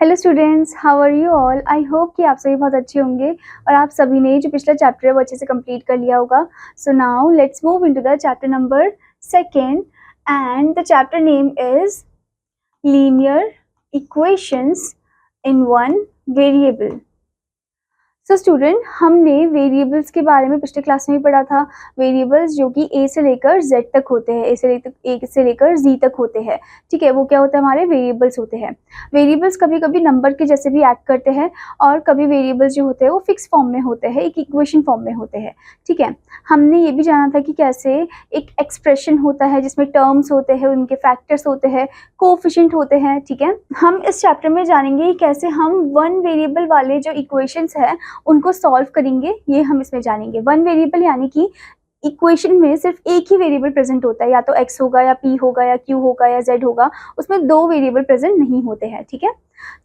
Hello students, how are you all. I hope कि आप सभी बहुत अच्छे होंगे और आप सभी ने जो पिछला चैप्टर है वो अच्छे से कंप्लीट कर लिया होगा। So now let's move into the chapter number second and the chapter name is linear equations in one variable. So student, हमने वेरिएबल्स के बारे में पिछले क्लास में भी पढ़ा था। वेरिएबल्स जो कि ए से लेकर जेड तक होते हैं, ए से लेकर जी तक होते हैं। ठीक है, वो क्या होता है, हमारे वेरिएबल्स होते हैं। वेरिएबल्स कभी कभी नंबर के जैसे भी एक्ट करते हैं और कभी वेरिएबल्स जो होते हैं वो फिक्स फॉर्म में होते हैं, एक इक्वेशन फॉर्म में होते हैं। ठीक है, हमने ये भी जाना था कि कैसे एक एक्सप्रेशन होता है जिसमें टर्म्स होते हैं, उनके फैक्टर्स होते हैं, कोएफिशिएंट होते हैं। ठीक है, हम इस चैप्टर में जानेंगे कैसे हम वन वेरिएबल वाले जो इक्वेशंस है उनको सॉल्व करेंगे। ये हम इसमें जानेंगे। वन वेरिएबल यानी कि इक्वेशन में सिर्फ एक ही वेरिएबल प्रेजेंट होता है, या तो x होगा या p होगा या q होगा या z होगा, उसमें दो वेरिएबल प्रेजेंट नहीं होते हैं। ठीक है,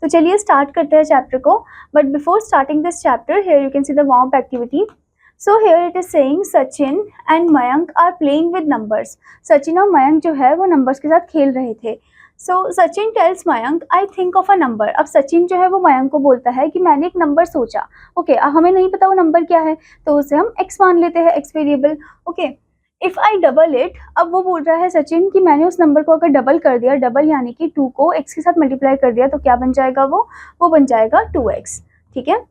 तो चलिए स्टार्ट करते हैं चैप्टर को। But before starting this chapter, here you can see the warm up activity. So here it is saying Sachin and Mayank are playing with numbers. Sachin और मयंक जो है वो नंबर्स के साथ खेल रहे थे। So Sachin tells Mayank I think of a number. अब सचिन जो है वो मयंक को बोलता है कि मैंने एक नंबर सोचा। ओके, हमें नहीं पता वो नंबर क्या है, तो उसे हम x मान लेते हैं, x variable. Okay, if I double it, अब वो बोल रहा है सचिन कि मैंने उस नंबर को अगर डबल कर दिया, डबल यानी कि 2 को x के साथ मल्टीप्लाई कर दिया, तो क्या बन जाएगा, वो बन जाएगा 2x। ठीक है,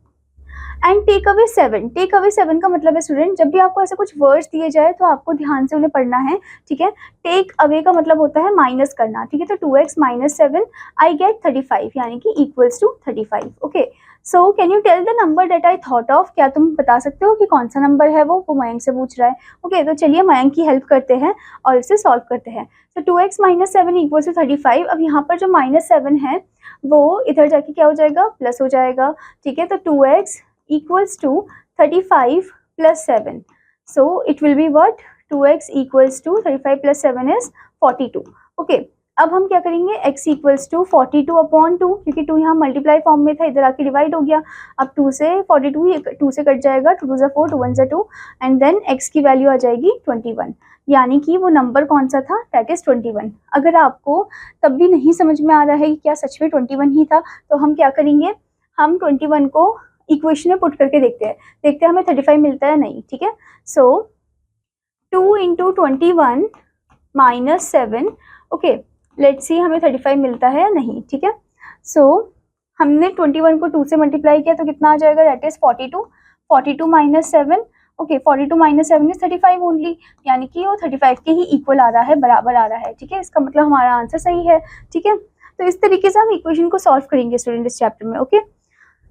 and take away 7। Take away 7 का मतलब है स्टूडेंट, जब भी आपको ऐसे कुछ वर्ड्स दिए जाए तो आपको ध्यान से उन्हें पढ़ना है। ठीक है, टेक अवे का मतलब होता है माइनस करना। ठीक है, तो 2x माइनस 7 आई गेट 35 यानी कि equals to 35। Okay, so can you tell the number that I thought of. क्या तुम बता सकते हो कि कौन सा नंबर है वो मयंक से पूछ रहा है। ओके, तो चलिए मयंक की हेल्प करते हैं और इसे सॉल्व करते हैं। तो 2x माइनस 7 इक्वल्स टू 35। अब यहाँ पर जो माइनस 7 है वो इधर जाके क्या हो जाएगा, प्लस हो जाएगा। ठीक है, तो 2x equals to 35 plus 7. So it will be what? 2x equals to 35 plus 7 is 42. Okay, अब हम क्या करेंगे, x equals to 42 upon 2, क्योंकि 2 यहाँ मल्टीप्लाई फॉर्म में था, इधर आके डिवाइड हो गया। अब 2 से 42, 2 से कट जाएगा, 2 2 4, 2 1 2, एंड देन x की वैल्यू आ जाएगी 21, यानी कि वो नंबर कौन सा था, दैट इज 21। अगर आपको तब भी नहीं समझ में आ रहा है कि क्या सच में 21 ही था, तो हम क्या करेंगे, हम 21 को इक्वेशन में पुट करके देखते हैं हमें 35 मिलता है नहीं। ठीक है, so 2 into 21 minus 7। Okay, let's see हमें 35 मिलता है या नहीं। ठीक है, सो हमने 21 को 2 से मल्टीप्लाई किया तो कितना आ जाएगा, that is 42। 42 minus 7, okay, 42 minus 7 is 35 only, यानी कि वो 35 के ही इक्वल आ रहा है, बराबर आ रहा है। ठीक है, इसका मतलब हमारा आंसर सही है। ठीक है, तो इस तरीके से हम इक्वेशन को सॉल्व करेंगे स्टूडेंट इस चैप्टर में। Okay,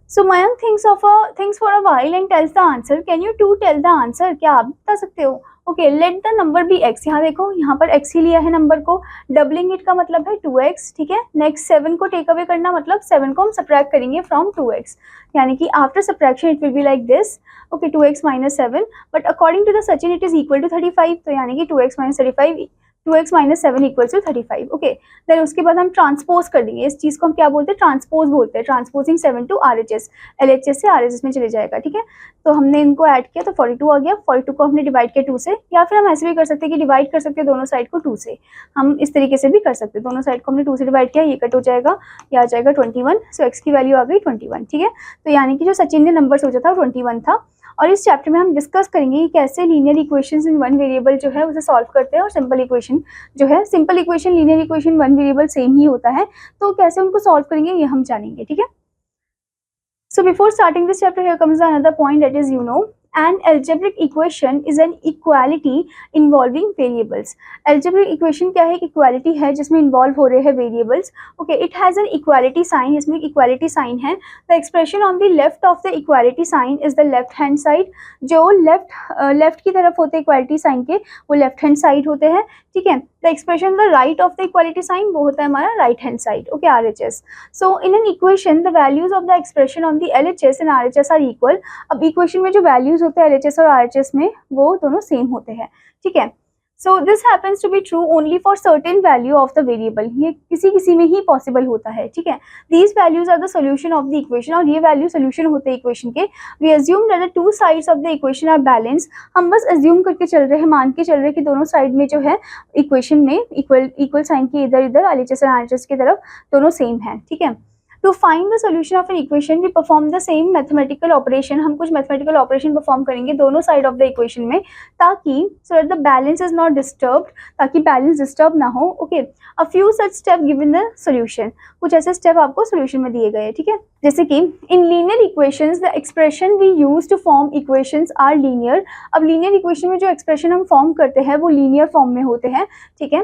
So Mayank thinks for a while and tells the answer. Can you too tell the answer? क्या आप बता सकते हो? Okay, let the number be x. यहाँ देखो, यहाँ पर x ही लिया है नंबर को, डबलिंग इट का मतलब है 2x। ठीक है, नेक्स्ट 7 को टेक अवे करना, मतलब 7 को हम सब्ट्रैक्ट करेंगे फ्रॉम 2x, यानी कि after subtraction it will be like this. Okay, 2x minus 7, but according to the Sachin it is equal to 35, तो यानी कि 2x minus 35, 2x minus 7 equals to 35। Okay, then उसके बाद हम ट्रांसपोज कर देंगे, इस चीज को हम क्या बोलते हैं, ट्रांसपोज बोलते हैं। ट्रांसपोजिंग 7 टू RHS, LHS से RHS में चले जाएगा। ठीक है, तो हमने इनको ऐड किया तो 42 आ गया। 42 को हमने डिवाइड किया 2 से, या फिर हम ऐसे भी कर सकते हैं कि डिवाइड कर सकते हैं दोनों साइड को 2 से। हम इस तरीके से भी कर सकते हैं, दोनों साइड को हमने 2 से डिवाइड किया, ये कट हो जाएगा, ये आ जाएगा 21। सो x की वैल्यू आ गई 21। ठीक है, तो यानी कि जो सचिन ने नंबर सोचा था 21 था। और इस चैप्टर में हम डिस्कस करेंगे कि कैसे linear equations in one variable जो है उसे सॉल्व करते हैं, और सिंपल इक्वेशन जो है, simple equation, linear equation, one variable same ही होता है, तो कैसे उनको सॉल्व करेंगे ये हम जानेंगे। ठीक है, so before starting this chapter here comes another point, that is an algebraic equation is an equality involving variables. Algebraic equation क्या है, एक equality है जिसमें involve हो रहे हैं variables. Okay, it has an equality sign, इसमें एक equality sign है। The expression on the left of the equality sign is the left hand side. जो left की तरफ होते हैं equality sign के, वो left hand side होते हैं। ठीक है, the expression the right of the equality sign वो होता है हमारा right hand side. Okay, RHS. So in an equation the values of the expression on the LHS and RHS are equal. अब equation में जो values होते हैं LHS और RHS में वो दोनों सेम होते हैं। ठीक है, so this happens to be true only for certain value of the variable, ये किसी में ही पॉसिबल होता है। ठीक है, these values are the solution of the equation, और ये वैल्यू सोल्यूशन होते हैं इक्वेशन के। We assume that the two sides of the equation are balance. हम बस अज्यूम करके चल रहे हैं, मान के चल रहे हैं कि दोनों साइड में जो है इक्वेशन में इक्वल साइन के इधर इधर LHS और RHS की तरफ दोनों सेम है। ठीक है, to find the solution of an equation we perform the same mathematical operation, हम कुछ मैथमेटिकल ऑपरेशन परफॉर्म करेंगे दोनों साइड ऑफ द इक्वेशन में, ताकि so that the balance is not disturbed, ताकि बैलेंस डिस्टर्ब ना हो। Okay, a few such step given the solution, कुछ ऐसे स्टेप आपको सोल्यूशन में दिए गए, ठीक है। जैसे कि in linear equations the expression we use to form equations are linear. अब लीनियर इक्वेशन में जो एक्सप्रेशन हम फॉर्म करते हैं वो लीनियर फॉर्म में होते हैं, ठीक है।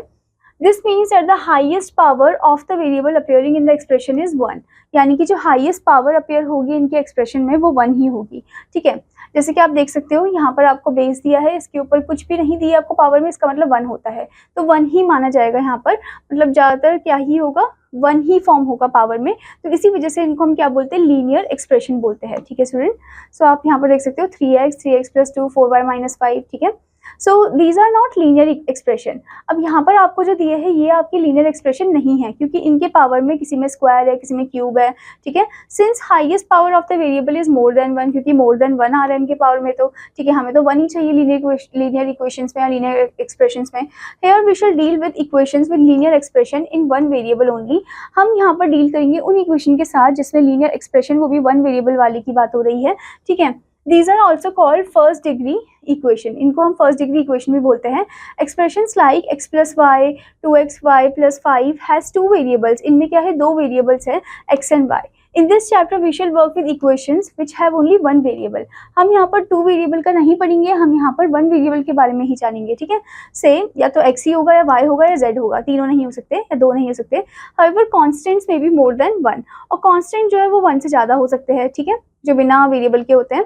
This means that the highest power of the variable appearing in the expression is 1, यानी कि जो हाईएस्ट पावर अपियर होगी इनके एक्सप्रेशन में वो 1 ही होगी, ठीक है। जैसे कि आप देख सकते हो यहाँ पर आपको बेस दिया है, इसके ऊपर कुछ भी नहीं दिया आपको पावर में, इसका मतलब 1 होता है, तो 1 ही माना जाएगा यहाँ पर, मतलब ज़्यादातर क्या ही होगा, 1 ही फॉर्म होगा पावर में, तो इसी वजह से इनको हम क्या बोलते हैं, लीनियर एक्सप्रेशन बोलते हैं, ठीक है स्टूडेंट। सो आप यहाँ पर देख सकते हो 3x प्लस 2 4y माइनस 5, ठीक है। So these are not linear expression. अब यहाँ पर आपको जो दिए है ये आपकी लीनियर एक्सप्रेशन नहीं है, क्योंकि इनके पावर में किसी में स्क्वायर है, किसी में क्यूब है, ठीक है। Since highest power of the variable is more than 1, क्योंकि मोर देन 1 आ रहा है इनके पावर में, तो ठीक है, हमें तो 1 ही चाहिए लीनियर इक्वेशंस में या लीनियर एक्सप्रेशंस में। Here we shall deal with equations with linear expression in 1 variable only. हम यहाँ पर डील करेंगे उन इक्वेशन के साथ जिसमें लीनियर एक्सप्रेशन वो भी 1 वेरिएबल वाले की बात हो रही है, ठीक है। These are also called first degree equation, इनको हम फर्स्ट डिग्री इक्वेशन भी बोलते हैं। Expressions like x plus y 2xy plus 5 has 2 variables, इनमें क्या है, 2 वेरिएबल्स है x and y। In this chapter we shall work with equations which have only 1 variable. हम यहाँ पर 2 वेरिएबल का नहीं पढ़ेंगे, हम यहाँ पर 1 वेरिएबल के बारे में ही जानेंगे, ठीक है। से या तो x ही होगा या y होगा या z होगा, तीनों नहीं हो सकते या 2 नहीं हो सकते। हाउएवर कॉन्स्टेंट्स में भी मोर देन 1, और कॉन्स्टेंट जो है वो 1 से ज़्यादा हो सकते हैं, ठीक है, जो बिना वेरिएबल के होते हैं।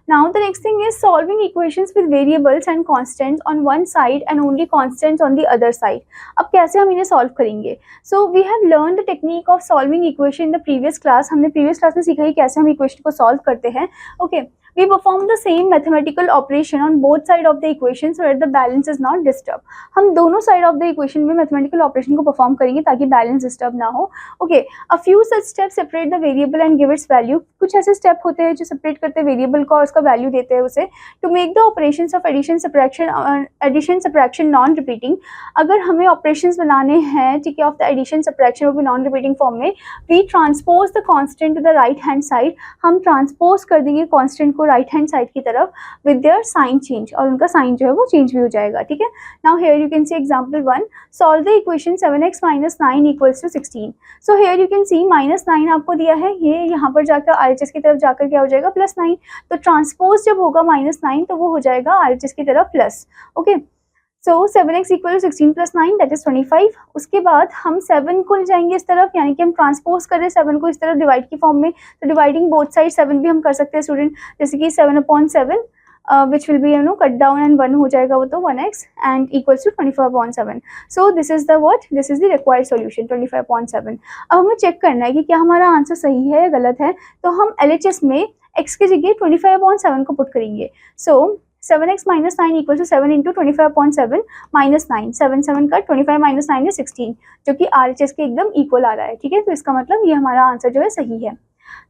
Now the next thing is solving equations with variables and constants on one side and only constants on the other side. अब कैसे हम इन्हें solve करेंगे? So we have learned the technique of solving equation in the previous class. हमने previous class में सीखा ही कैसे हम equation को solve करते हैं, okay. We perform the same mathematical operation on both side of the equation so that the balance is not disturbed. हम दोनों side of the equation में mathematical operation को perform करेंगे ताकि balance disturb ना हो, okay. A few such steps separate the variable and give its value. कुछ ऐसे step होते हैं जो separate करते हैं variable को और उसका value देते हैं उसे। To make the operations of addition subtraction non-repeating, अगर हमें operations बनाने हैं, ठीक है, of the addition subtraction वो भी non-repeating form में, we transpose the constant to the right hand side. हम transpose कर देंगे constant को राइट हैंड साइड की तरफ विद देयर साइन चेंज, और उनका साइन जो है वो चेंज भी हो जाएगा, ठीक है। Now here you can see example 1, solve the equation 7x minus 9 equals to 16। So here you can see -9 आपको दिया है, ये यहाँ पर जाकर RHS की तरफ जाकर क्या हो जाएगा, +9, तो ट्रांसपोज जब होगा -9 तो वो हो जाएगा RHS की तरफ plus, okay. So 7x equal to 16 plus 9 that is 25। उसके बाद हम 7 को ले जाएंगे इस तरफ, यानी कि हम ट्रांसपोज कर रहे हैं 7 को इस तरफ डिवाइड की फॉर्म में, तो डिवाइडिंग बोथ साइड 7 भी हम कर सकते हैं स्टूडेंट, जैसे कि 7/7 which will be you know cut down and 1 हो जाएगा वो, तो 1x and equals to 25/7। So this is the what, this is the required solution 25/7। अब हमें चेक करना है कि क्या हमारा आंसर सही है या गलत है, तो हम LHS में x की जगह 25/7 को पुट करेंगे। So 7x minus 9 equal to 7 into 25/7 minus 9, 7 cut 25 minus 9 is 16, जो कि RHS के एकदम इक्वल आ रहा है, ठीक है। तो इसका मतलब ये हमारा आंसर जो है सही है।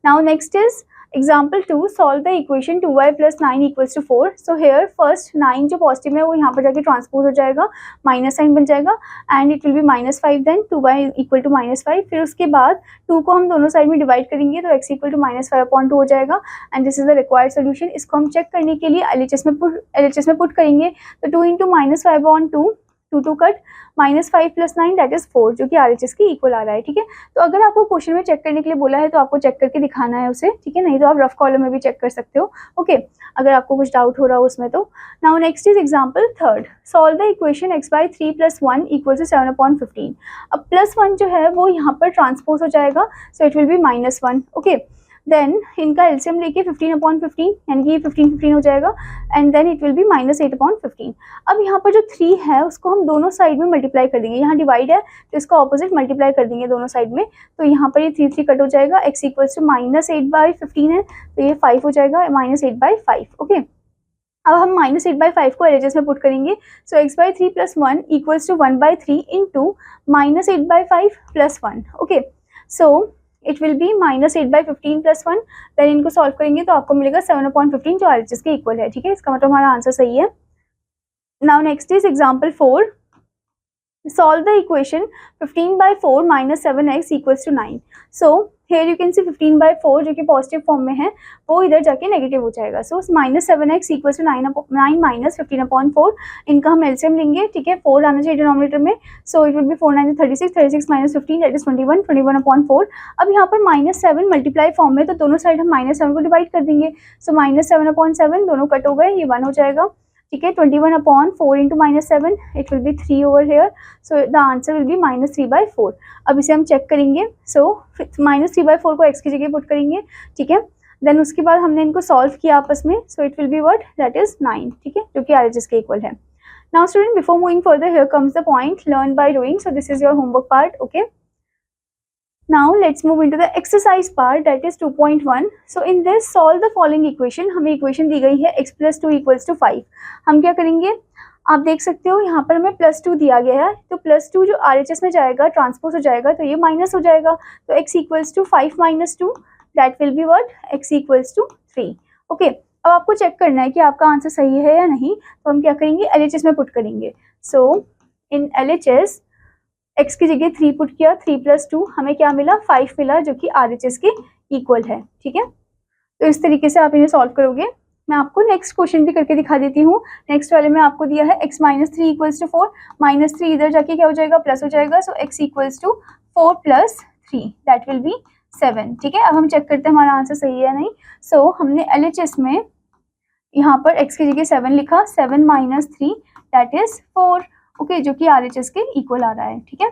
Now next is example 2, solve the equation 2y plus 9 equals to 4। So here first 9 जो पॉजिटिव है वो यहाँ पर जाके ट्रांसपोज हो जाएगा, माइनस साइन बन जाएगा and it will be -5, then 2y equal to -5। फिर उसके बाद 2 को हम दोनों साइड में डिवाइड करेंगे तो x इक्वल टू -5/2 हो जाएगा and this is the required solution. इसको हम चेक करने के लिए LHS में पुट करेंगे, तो 2 into -5/2, 2 cut -5 plus 9 that is 4, जो कि RHS की इक्वल आ रहा है, ठीक है। तो अगर आपको क्वेश्चन में चेक करने के लिए बोला है तो आपको चेक करके दिखाना है उसे, ठीक है, नहीं तो आप रफ कॉलम में भी चेक कर सकते हो, ओके, अगर आपको कुछ डाउट हो रहा हो उसमें तो। Now next is example 3, solve the equation x/3 plus 1 equal to 7/15। अब +1 जो है वो यहाँ पर ट्रांसपोज हो जाएगा, so it will be -1, okay. Then इनका एलसीएम लेके 15/15 यानी कि 15 हो जाएगा and then it will be -8/15। अब यहाँ पर जो 3 है उसको हम दोनों साइड में मल्टीप्लाई कर देंगे, यहाँ डिवाइड है तो इसका ऑपोजिट मल्टीप्लाई कर देंगे दोनों साइड में, तो यहाँ पर ये 3 कट हो जाएगा, x इक्वल्स टू -8/15 है तो ये 5 हो जाएगा, -8/5, ओके। अब हम -8/5 को LHS में पुट करेंगे, so x/3 plus 1 equals to 1/3 into -8/5 plus 1, okay. So it will be -8/15 plus 1, then इनको सॉल्व करेंगे तो आपको मिलेगा 7/15 जो RHS के इक्वल है, ठीक है। इसका मतलब हमारा आंसर सही है। Now next is example 4, solve the equation 15/4 minus 7x equals to 9. So here you can see 15/4 जो कि पॉजिटिव फॉर्म में है वो इधर जाके नेगेटिव हो जाएगा. So minus 7x equals to 9 minus 15/4. इनका हम एलसीएम लेंगे. ठीक है, 4 आना चाहिए डिनोमिनेटर में. सो it will B 4 9 36, 36 minus 15 that is 21, 21/4. अब यहाँ पर -7 मल्टीप्लाई फॉर्म में तो दोनों साइड हम -7 को डिवाइड कर देंगे. सो -7/7 दोनों कट हो गए, ये 1 हो जाएगा. ठीक है, 21/4 into -7 it will B 3 over here. So the answer will be -3/4. अब इसे हम चेक करेंगे. सो -3/4 को x की जगह पुट करेंगे. ठीक है, देन उसके बाद हमने इनको सॉल्व किया आपस में. सो it will be what, that is 9. ठीक है, जो कि RHS के इक्वल है. Now student, before moving further here comes the point learn by doing. So this is your homework part. Okay, now let's move into the exercise part, that is 2.1. so in this solve the following equation. हमें equation दी गई है x + 2 = 5. हम क्या करेंगे, आप देख सकते हो यहाँ पर हमें +2 दिया गया है. तो +2 जो RHS में जाएगा ट्रांसपोज हो जाएगा तो ये माइनस हो जाएगा. तो x = 5 - 2 that will be what, x = 3. Okay, अब आपको चेक करना है कि आपका आंसर सही है या नहीं. तो हम क्या करेंगे, LHS में पुट करेंगे. सो इन LHS x की जगह 3 पुट किया. 3 + 2 हमें क्या मिला, 5 मिला, जो कि RHS के इक्वल है. ठीक है, तो इस तरीके से आप इन्हें सॉल्व करोगे. मैं आपको नेक्स्ट क्वेश्चन भी करके दिखा देती हूँ. नेक्स्ट वाले में आपको दिया है x - 3 = 4. -3 इधर जाके क्या हो जाएगा, प्लस हो जाएगा. So x = 4 + 3 that will B 7. ठीक है, अब हम चेक करते हैं हमारा आंसर सही है या नहीं. सो हमने LHS में यहाँ पर x की जगह 7 लिखा. 7 - 3 दैट इज 4. ओके, जो कि RHS के इक्वल आ रहा है. ठीक है,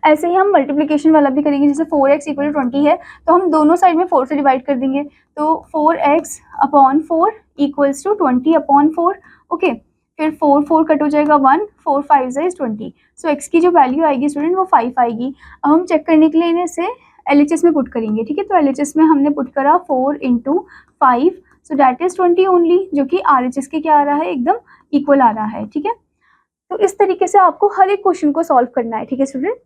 ऐसे ही हम मल्टीप्लिकेशन वाला भी करेंगे. जैसे 4x = 20 है तो हम दोनों साइड में 4 से डिवाइड कर देंगे. तो 4x/4 = 20/4. ओके, फिर 4 कट हो जाएगा, 1 4 5 इज 20. सो x की जो वैल्यू आएगी स्टूडेंट वो 5 आएगी. अब हम चेक करने के लिए इन्हें से LHS में पुट करेंगे. ठीक है, तो LHS में हमने पुट करा 4 × 5 सो दैट इज 20 ओनली, जो कि RHS के क्या आ रहा है, एकदम इक्वल आ रहा है. ठीक है, तो इस तरीके से आपको हर एक क्वेश्चन को सॉल्व करना है. ठीक है student.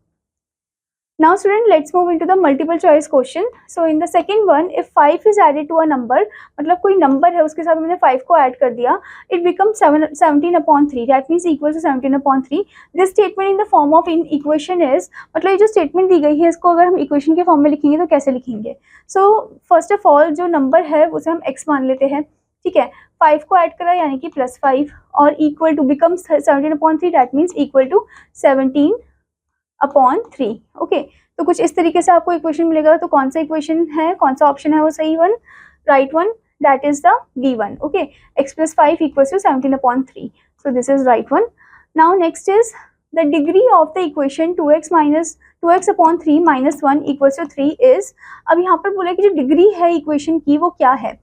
Now student, let's move into the multiple choice question. So in the second one, if 5 is added to a number, मतलब कोई नंबर है उसके साथ मैंने 5 को ऐड कर दिया, it becomes 17/3. That means equal to 17/3. This statement in the form of in equation is, मतलब ये जो स्टेटमेंट दी गई है इसको अगर हम इक्वेशन के फॉर्म में लिखेंगे तो कैसे लिखेंगे. So first of all जो नंबर है उसे हम x मान लेते हैं. ठीक है, 5 को ऐड करा यानी कि +5 और equal to becomes 17/3. That means equal to 17/3. Okay, तो कुछ इस तरीके से आपको इक्वेशन मिलेगा. तो कौन सा इक्वेशन है, कौन सा ऑप्शन है वो सही one, right one, that is the B1. Okay, x + 5 = 17/3. So this is right one. Now next is the degree of the equation 2x/3 - 1 = 3 is. अब यहाँ पर बोला कि जो डिग्री है इक्वेशन की वो क्या है.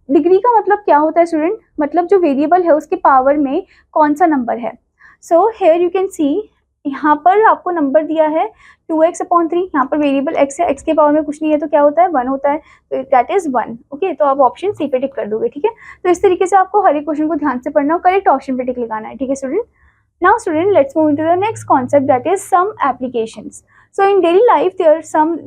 डिग्री का मतलब क्या होता है स्टूडेंट, मतलब जो वेरिएबल है उसके पावर में कौन सा नंबर है. सो हेयर यू कैन सी, यहाँ पर आपको नंबर दिया है 2x/3. यहाँ पर वेरिएबल x है, x के पावर में कुछ नहीं है तो क्या होता है, 1 होता है. तो दैट इज 1. ओके, तो आप ऑप्शन सी पे टिक कर दोगे. ठीक है, तो इस तरीके से आपको हर एक क्वेश्चन को ध्यान से पढ़ना और करेक्ट ऑप्शन पे टिक लगाना है. ठीक है student. Now student, let's move into the next concept, that is some applications. So in daily life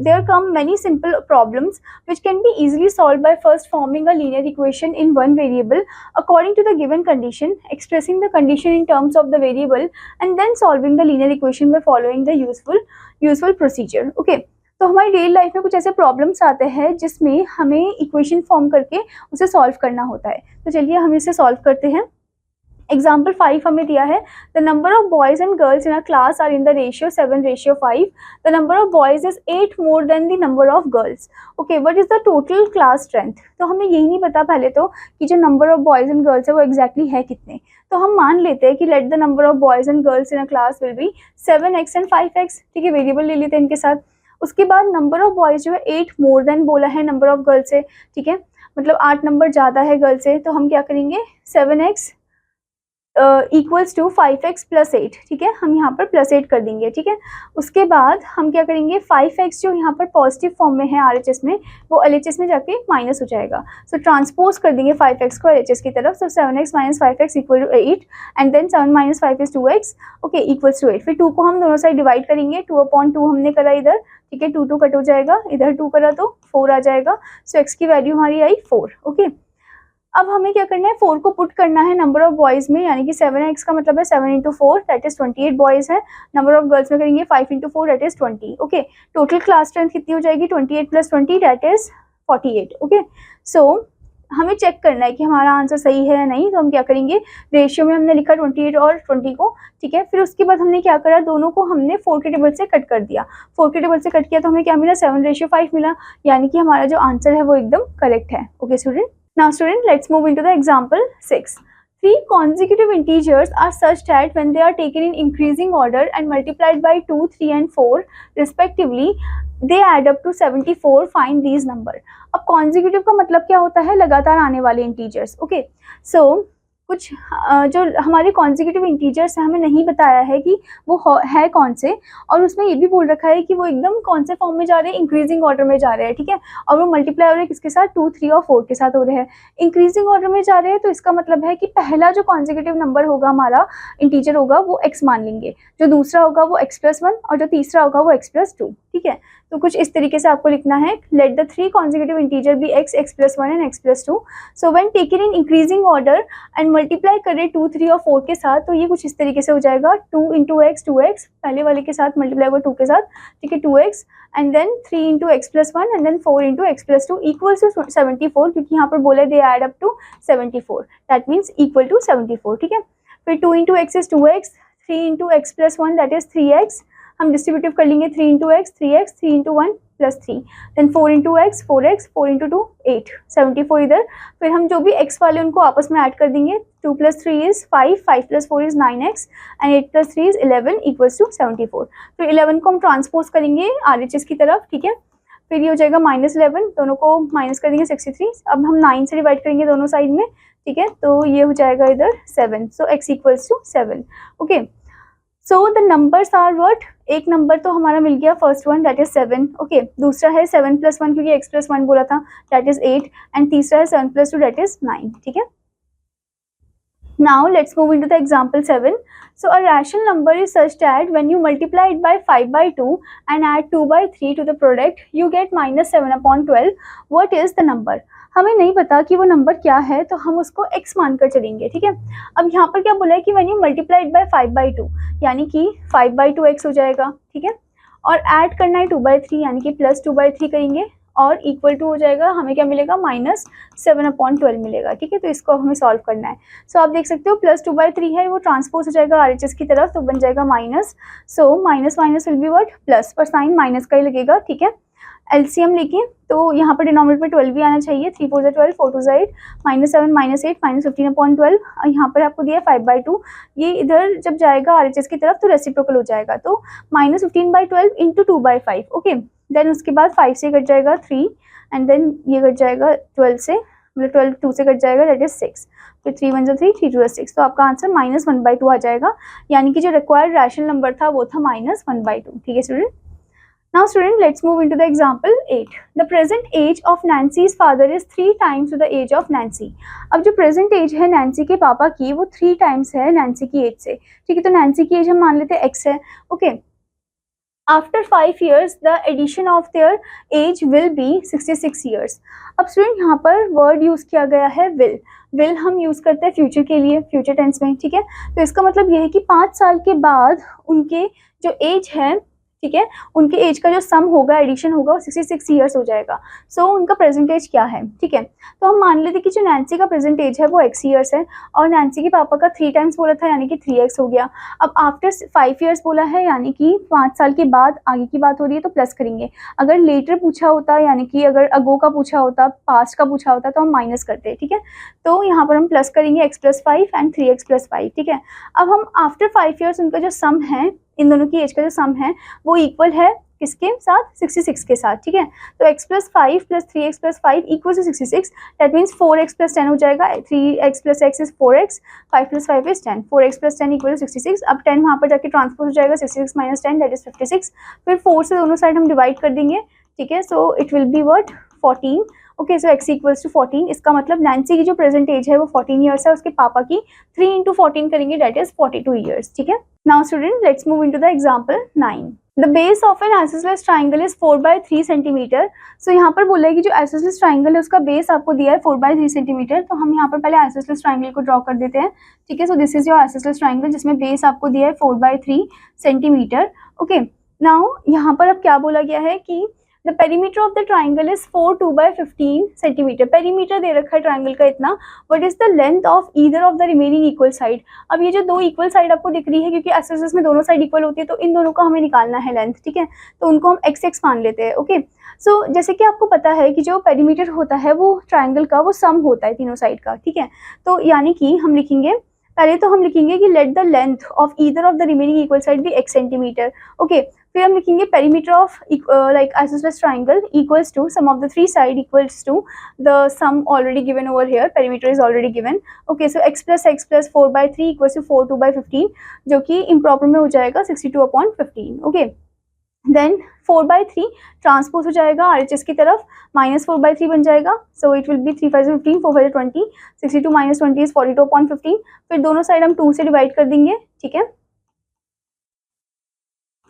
there come many simple problems which can be easily solved by first forming a linear equation in one variable according to the given condition, expressing the condition in terms of the variable and then solving the linear equation by following the useful procedure. Okay, तो हमारी daily life में कुछ ऐसे problems आते हैं जिसमें हमें equation form करके उसे सॉल्व करना होता है. तो चलिए हम इसे सॉल्व करते हैं. एग्जाम्पल 5 हमें दिया है. The number of boys and girls in a class are in the ratio 7:5. The number of boys is 8 more than the number of girls. Okay, what is the total class strength. तो हमें यही नहीं पता पहले तो कि जो number of boys and girls है वो एग्जैक्टली है कितने. तो हम मान लेते हैं कि let the number of boys and girls in a class will be 7x and 5x. ठीक है, वेरिएबल ले लेते हैं इनके साथ. उसके बाद नंबर ऑफ बॉयज जो है 8 मोर देन बोला है नंबर ऑफ गर्ल्स से. ठीक है, मतलब 8 नंबर ज़्यादा है गर्ल्स से. तो हम क्या करेंगे, 7x इक्वल्स टू 5x + 8. ठीक है, हम यहाँ पर +8 कर देंगे. ठीक है, उसके बाद हम क्या करेंगे, 5x जो यहाँ पर पॉजिटिव फॉर्म में है RHS में वो LHS में जाके माइनस हो जाएगा. सो ट्रांसपोज कर देंगे 5x को LHS की तरफ. So 7x - 5x = 8 and then 7 - 5 is 2x. Okay, equals to 8. फिर 2 को हम दोनों साइड डिवाइड करेंगे. 2/2 हमने करा इधर. ठीक है, 2 कट हो जाएगा, इधर 2 करा तो 4 आ जाएगा. सो x की वैल्यू हमारी आई 4. ओके, अब हमें क्या करना है, 4 को पुट करना है नंबर ऑफ बॉयज में, यानी कि 7x का मतलब है 7 इंटू 4 दैट इज 28 बॉयज है। नंबर ऑफ गर्ल्स में करेंगे 5 into 4 that is 20। Okay, total class strength कितनी हो जाएगी, 28 प्लस 20 दैट इज 48। ओके, सो हमें चेक करना है कि हमारा आंसर सही है या नहीं, तो हम क्या करेंगे, रेशियो में हमने लिखा 28 और 20 को, ठीक है। फिर उसके बाद हमने क्या करा, दोनों को हमने 4 के टेबल से कट कर दिया। 4 के टेबल से कट किया तो हमें क्या मिला, 7:5 मिला, यानी कि हमारा जो आंसर है वो एकदम करेक्ट है। Okay student, now student let's move into the example 6. Three consecutive integers are such that when they are taken in increasing order and multiplied by 2, 3 and 4 respectively they add up to 74. Find these number. अब consecutive का मतलब क्या होता है, लगातार आने वाले integers. Okay, so कुछ जो हमारे कॉन्जिक्यूटिव इंटीजर्स है हमें नहीं बताया है कि वो है कौन से, और उसमें ये भी बोल रखा है कि वो एकदम कौन से फॉर्म में जा रहे हैं, इंक्रीजिंग ऑर्डर में जा रहे हैं, ठीक है। और वो मल्टीप्लाई हो रहे हैं किसके साथ, 2, 3 और 4 के साथ हो रहे हैं। इंक्रीजिंग ऑर्डर में जा रहे हैं तो इसका मतलब है कि पहला जो कॉन्जिक्यूटिव नंबर होगा हमारा इंटीजर होगा वो x मान लेंगे, जो दूसरा होगा वो x+1 और जो तीसरा होगा वो x+2, ठीक है। तो कुछ इस तरीके से आपको लिखना है, let the 3 consecutive integer be x, x+1 and x+2. So when taken in increasing order and multiply करें 2, 3 और 4 के साथ, तो ये कुछ इस तरीके से हो जाएगा, 2 into x 2x, पहले वाले के साथ मल्टीप्लाई होगा 2 के साथ, ठीक है, 2x and then 3 into x+1 and then 4 into x+2 equals to 74, क्योंकि यहाँ पर बोला they add up to 74, that means equal to 74, ठीक है। फिर 2 into x is 2x, 3 into x+1 that is 3x, हम डिस्ट्रीब्यूटिव कर लेंगे 3 into x 3x, 3 into 1 plus 3, then 4 into x 4x, 4 into 2 8, 74 इधर। फिर हम जो भी x वाले उनको आपस में ऐड कर देंगे, 2 + 3 is 5, 5 + 4 is 9x and 8 + 3 is 11 equals to 74। फिर 11 को हम ट्रांसपोज करेंगे RHS की तरफ, ठीक है। फिर ये हो जाएगा -11, दोनों को माइनस कर देंगे 63। अब हम 9 से डिवाइड करेंगे दोनों साइड में, ठीक है, तो ये हो जाएगा इधर 7, so x equals to 7। Okay, so the numbers are what, एक नंबर तो हमारा मिल गया first one that is 7, okay, दूसरा है 7 + 1 क्योंकि x+1 बोला था दैट इज 8 एंड तीसरा है 7 + 2 दैट इज 9, ठीक है। Now let's move into the example 7. So a rational number is such that when you multiply it by 5/2 and add 2/3 to the product, you get -7/12. What is the number? हमें नहीं पता कि वो number क्या है, तो हम उसको x मानकर चलेंगे, ठीक है। अब यहाँ पर क्या बोला है कि when you multiply it by 5/2, यानी कि 5/2x हो जाएगा, ठीक है, और ऐड करना है 2/3 यानी कि +2/3 करेंगे और इक्वल टू हो जाएगा, हमें क्या मिलेगा, -7/12 मिलेगा, ठीक है। तो इसको हमें सॉल्व करना है। सो आप देख सकते हो +2/3 है, वो ट्रांसपोज हो जाएगा RHS की तरफ, तो बन जाएगा minus, so minus minus will be what, plus, पर साइन माइनस का ही लगेगा, ठीक है। LCM लेके तो यहाँ पर डिनोमिनेटर पे 12 भी आना चाहिए, 3 4 12, 4 2 8, -7 -8 -15/12, और यहाँ पर आपको दिया 5/2, ये इधर जब जाएगा RHS की तरफ तो रेसिप्रोकल हो जाएगा, तो -15/12 इंटू 2/5, ओके। देन उसके बाद 5 से कट जाएगा 3 एंड देन ये कट जाएगा 12 से, मतलब 12 2 से कट जाएगा दैट इज 6, फिर 3 1 3, 3 2 6, तो आपका आंसर -1/2 आ जाएगा, यानी कि जो रिक्वायर्ड रैशनल नंबर था वो था -1/2, ठीक है student. Now student, let's move into the example 8. The present age of Nancy's father is 3 times to the age of Nancy. अब जो present age है नैन्सी के पापा की वो 3 times है नैन्सी की एज से, ठीक है। तो नैन्सी की एज हम मान लेते हैं x है, okay. After 5 years the addition of their age will be 66 years. अब स्टूडेंट यहाँ पर वर्ड यूज किया गया है will हम यूज करते हैं फ्यूचर के लिए, फ्यूचर टेंस में, ठीक है। तो इसका मतलब ये है कि 5 साल के बाद उनके जो एज है, ठीक है, उनके एज का जो सम होगा, एडिशन होगा, वो 66 ईयर्स हो जाएगा। सो उनका प्रेजेंट एज क्या है, ठीक है। तो हम मान लेते कि जो नैन्सी का प्रेजेंट एज है वो x ईयर्स है, और नैन्सी के पापा का 3 टाइम्स बोला था यानी कि 3x हो गया। अब आफ्टर 5 ईयर्स बोला है यानी कि 5 साल के बाद आगे की बात हो रही है, तो प्लस करेंगे। अगर लेटर पूछा होता यानी कि अगर अगो का पूछा होता, पास्ट का पूछा होता, तो हम माइनस करते, ठीक है। तो यहाँ पर हम प्लस करेंगे x+5 एंड 3x+5, ठीक है। अब हम आफ्टर 5 ईयर्स उनका जो सम है, इन दोनों की एज का जो सम है वो इक्वल है किसके साथ, 66 के साथ, ठीक है। तो x+5 + 3x+5 equal to 66, that means 4x + 10 हो जाएगा, 3x + x is 4x, 5 + 5 is 10, 4x + 10 equal to 66। अब 10 वहाँ पर जाके ट्रांसपोज हो जाएगा, 66 - 10 दैट इज 56। फिर 4 से दोनों साइड हम डिवाइड कर देंगे, ठीक है। So it will be what 14, okay, so x equals to 14, इसका मतलब नैन्सी की जो प्रेजेंट एज है वो 14 ईयर्स है, उसके पापा की 3 इंटू 14 करेंगे दैट इज 42 ईयर्स, ठीक है। Now student let's move into the example 9। The base of an isosceles triangle is 4/3 centimetre. So यहाँ पर बोला है कि जो आइसोसेलेस ट्राइंगल है उसका बेस आपको दिया है 4/3 सेंटीमीटर। तो हम यहाँ पर पहले आइसोसेलेस ट्राइंगल को ड्रॉ कर देते हैं, ठीक है। So this is your isosceles triangle जिसमें बेस आपको दिया है 4/3 सेंटीमीटर। ओके, नाउ यहाँ पर अब क्या बोला गया है कि the perimeter of the triangle is 4 2/15 centimetre. Perimeter दे रखा है ट्राइंगल का इतना। What is the length of either of the remaining equal side. अब ये जो दो इक्वल साइड आपको दिख रही है, क्योंकि आइसोसेलेस में दोनों साइड इक्वल होती है, तो इन दोनों का हमें निकालना है लेंथ, ठीक है। तो उनको हम x मान लेते हैं। ओके, सो जैसे कि आपको पता है कि जो पेरीमीटर होता है वो ट्राइंगल का वो सम होता है तीनों साइड का, ठीक है। तो यानी कि हम लिखेंगे, पहले तो हम लिखेंगे कि let the length of either of the remaining equal side be x centimetre. Okay, फिर हम लिखेंगे perimeter of like isosceles triangle equals to sum of the three side equals to the sum already given over here, perimeter is already given. Okay, so x plus 4/3 equals to 4 2/15, जो कि improper में हो जाएगा 62/15। Okay, then 4/3 transpose हो जाएगा RHS की तरफ, -4/3 बन जाएगा। So it will B 3 5 15 4 5 20, 62 - 20 is 42/15। फिर दोनों साइड हम 2 से डिवाइड कर देंगे, ठीक है।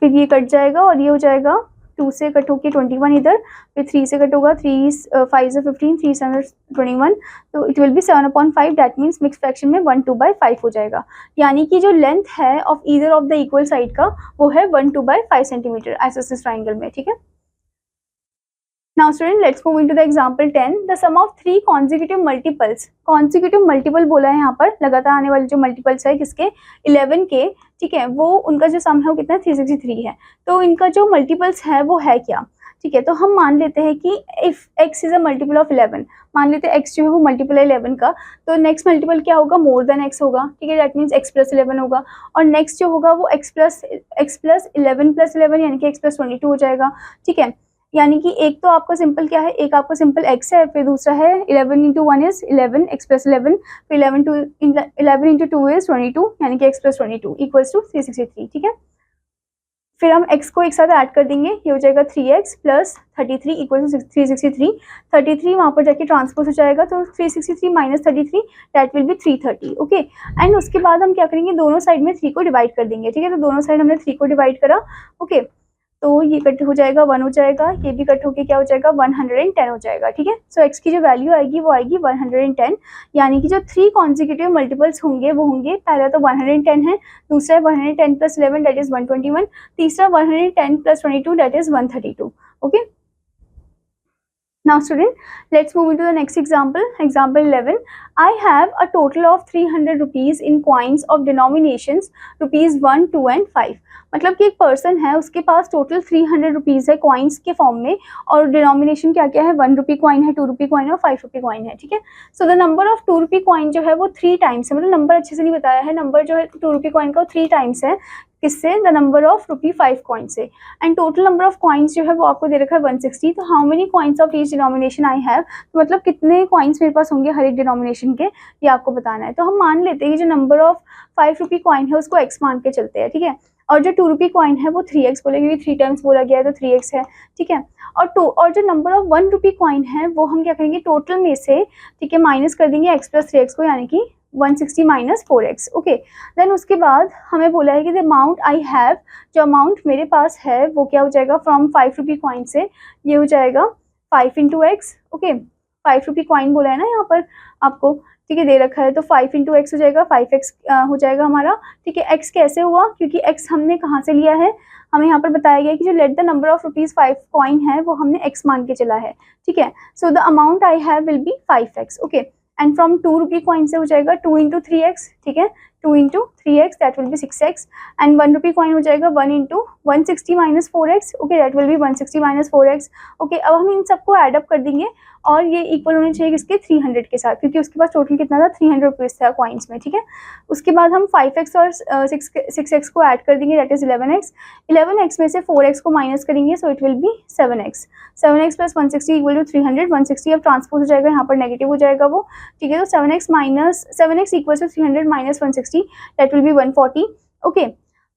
फिर ये कट जाएगा और ये हो जाएगा 2 से कट होके 21 इधर, फिर 3 से कट होगा 3 5 से 15, 3 7 21, तो it will B 7/5। That means mix fraction में 1 2/5 हो जाएगा। यानी कि जो लेंथ है of either of the equal side का वो है 1 2/5 सेंटीमीटर आइसोसेलेस ट्राइंगल में, ठीक है। Now student let's move into the example 10. The sum of 3 consecutive multiples, consecutive multiple बोला है यहाँ पर, लगातार आने वाले जो multiples है किसके 11 के, ठीक है, वो उनका जो सम है वो कितना 363 है। तो इनका जो multiples है वो है क्या, ठीक है। तो हम मान लेते हैं कि if x is a multiple of 11, मान लेते हैं x जो है वो मल्टीपल है 11 का, तो नेक्स्ट मल्टीपल क्या होगा, मोर देन x होगा, ठीक है। दैट मीन्स x प्लस 11 होगा, और नेक्स्ट जो होगा वो x प्लस 11 प्लस 11 यानी कि x प्लस 22 हो जाएगा, ठीक है। यानी कि एक तो आपका सिंपल क्या है, एक आपका सिंपल x है, फिर दूसरा है 11 इंटू 1 इज 11 x प्लस 11, फिर 11 इंटू 2 इज 22 यानी कि x प्लस 22 इक्वल्स टू 363, ठीक है। फिर हम x को एक साथ ऐड कर देंगे, ये हो जाएगा 3x प्लस 33 इक्वल टू 363। 33 वहाँ पर जाके ट्रांसपोज हो जाएगा, तो 363 minus 33 that will B 330। Okay, and उसके बाद हम क्या करेंगे, दोनों साइड में 3 को डिवाइड कर देंगे, ठीक है। तो दोनों साइड हमने 3 को डिवाइड करा। ओके, तो ये कट हो जाएगा 1 हो जाएगा, ये भी कट होके क्या हो जाएगा 110 हो जाएगा, ठीक है। सो x की जो वैल्यू आएगी वो आएगी 110, यानी कि जो 3 कॉन्जिक्यूटिव मल्टीपल्स होंगे वो होंगे, पहला तो 110 है, दूसरा 110 प्लस 11 दैट इज 121, तीसरा 110 plus 22 that is 132। Okay, now student let's move into the next example, example 11. I have a total of 300 rupees in coins of denominations rupees 1 2 and 5। मतलब कि एक पर्सन है, उसके पास टोटल 300 रुपीज़ है coins के form में, और डिनोमिनेशन क्या क्या है, 1 रुपी कॉइन है, 2 रुपी कॉइन है और 5 रुपी कॉइन है, ठीक है। So the number of 2 rupee coin जो है वो 3 टाइम्स है, मतलब नंबर अच्छे से नहीं बताया है, नंबर जो है 2 रुपी कॉइन का 3 टाइम्स है, किससे, the number of rupee 5 coin से। And total number of coins जो है वो आपको दे रखा है 160। तो how many coins of each denomination I have, तो मतलब कितने कॉइन्स मेरे पास होंगे हर एक डिनोमिनेशन के, ये आपको बताना है। तो हम मान लेते हैं कि जो नंबर ऑफ 5 रुपी कॉइन है उसको x मान के चलते हैं, ठीक है। और जो 2 रुपी कॉइन है वो 3x बोले, क्योंकि 3 टाइम्स बोला गया है तो 3x है, ठीक है। और जो नंबर ऑफ 1 रुपी कॉइन है वो हम क्या करेंगे, टोटल में से, ठीक है, माइनस कर देंगे x प्लस 3x को, यानी कि 160 माइनस 4x। ओके, देन उसके बाद हमें बोला है कि द अमाउंट आई हैव, जो अमाउंट मेरे पास है वो क्या हो जाएगा, फ्रॉम 5 रुपी कॉइन से, ये हो जाएगा 5 into x. Okay, 5 rupee coin बोला है ना यहाँ पर आपको, ठीक है, दे रखा है, तो 5 इंटू एक्स हो जाएगा, 5x हो जाएगा हमारा, ठीक है। x कैसे हुआ, क्योंकि x हमने कहाँ से लिया है, हमें यहाँ पर बताया गया कि जो let the number of rupees 5 coin है वो हमने x मान के चला है, ठीक है। So the amount I have will be 5x। Okay, and from 2 rupee coin से हो जाएगा 2 इंटू 3x, ठीक है, 2 into 3x that will B 6x, and 1 rupee coin हो जाएगा 1 into 160 minus 4x। Okay, that will B 160 minus 4x। Okay, अब हम इन सबको ऐड अप कर देंगे और ये इक्वल होने चाहिए किसके, 300 के साथ, क्योंकि उसके पास टोटल कितना था, 300 रुपीज़ था कॉइन्स में, ठीक है। उसके बाद हम 5x और 6x को ऐड कर देंगे, दैट इज 11x। 11x में से 4x को माइनस करेंगे, so it will be 7x। 7x plus 160 equal to 300। 160 अब ट्रांसपोज हो जाएगा, यहाँ पर नेगेटिव हो जाएगा वो, ठीक है। तो 7x equal to 300 minus 160 that will be 140। Okay,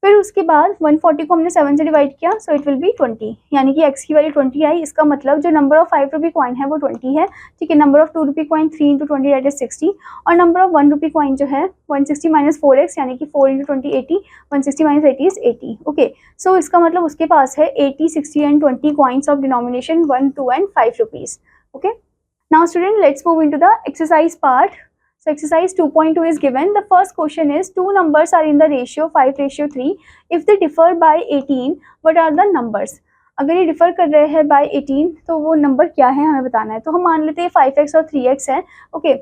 फिर उसके बाद 140 को हमने 7 से डिवाइड किया, सो इट विल बी 20, यानी कि x की वैल्यू 20 आई। इसका मतलब जो नंबर ऑफ 5 रुपी कॉइन है वो 20 है, ठीक है। Number of 2 rupee coin 3 into 20 that is 60, और नंबर ऑफ 1 रुपी कॉइन जो है 160 माइनस 4x यानी कि 4 इंटू 20 80, 160 माइनस 80 इज 80, ओके। सो इसका मतलब उसके पास है 80, 60 and 20 coins of denomination 1, 2 and 5 rupees, okay. Now student let's move into the exercise part. So exercise 2.2 is given. The first question is two numbers are in the ratio 5:3. If they differ by 18, what are the numbers? अगर ये differ कर रहे हैं by 18 तो वो number क्या है हमें बताना है। तो हम मान लेते हैं 5x और 3x है, okay.